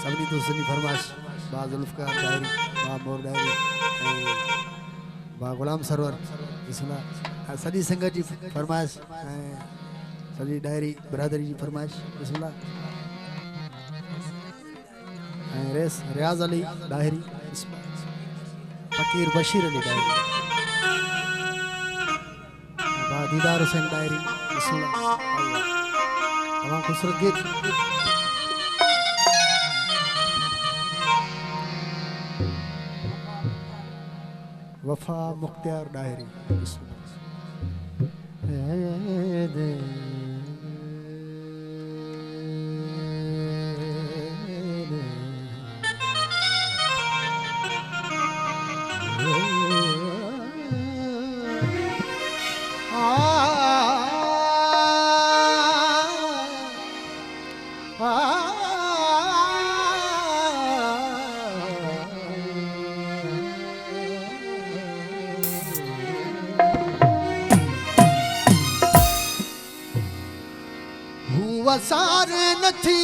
सभी दूसरी फरमाश बा जुल्फकार डायरी बा मोर डायरी बा गुलाम सरवर बिस्मिल्लाह सदी संगत जी फरमाश सदी डायरी बरादरी जी फरमाश बिस्मिल्लाह रेस रियाज अली डायरी फकीर बशीर अली डायरी बा दीदार हुसैन डायरी बिस्मिल्लाह तमाम खूबसूरत गीत वफा मुख्तियार डायरी वसार नथी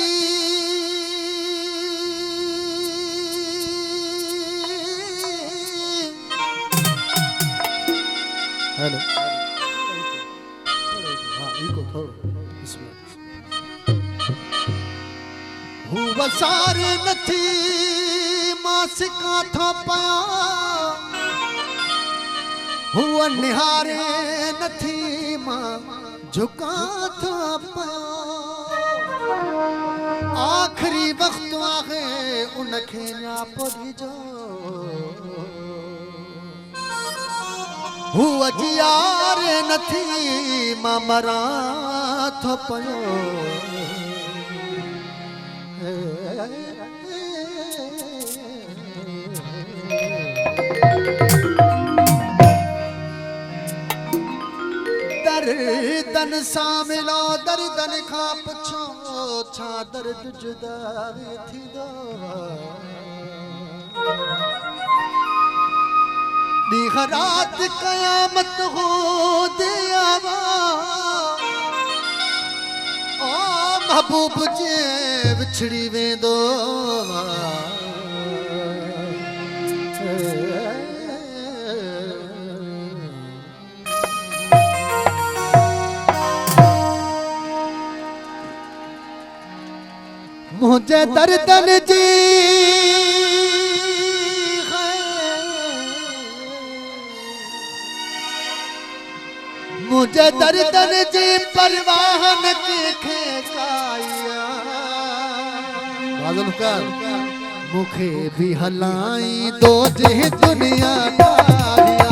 हेलो हाँ इको थोड़ो इसमें वसार नथी मां सिका था पाया हुआ निहारे नथी मां झुका था पाया आखिरी वक्त आहे उनखे ना पढ़िजो हुआ जियार नथी मां मरा थो पयो दर्दन सां मिलो दर्दन खां पुछो छा दर्द जुदाई थींदो ॾींहं राति क़यामत हो दे आवा ओ महबूब जे विछड़ी वेंदो मुझे दर्दन जी मुझे दर्दन जी परवाह न के काया बाज़ुल्फ़कार मुखे भी हलाई दो जे दुनिया दारिया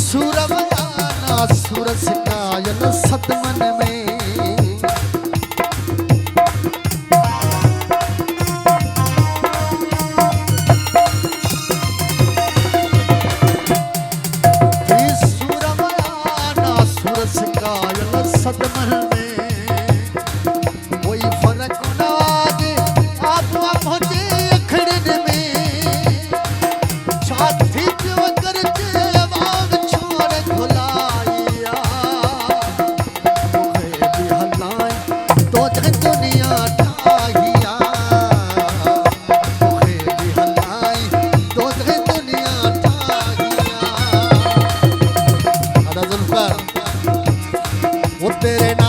सुरवयाना सुरस कायल सतमन में सुरवयाना सुरस कायल सतमन में कोई फर्क ना आगे आप पहुंचे अखड़न में साथी प्यो करके बाग छोड़ खुलाइया मुझे भी हलाई तो जग दुनिया ठाहिया मुझे भी हलाई तो जग दुनिया ठाहिया अदा जुल्फकार वो तेरे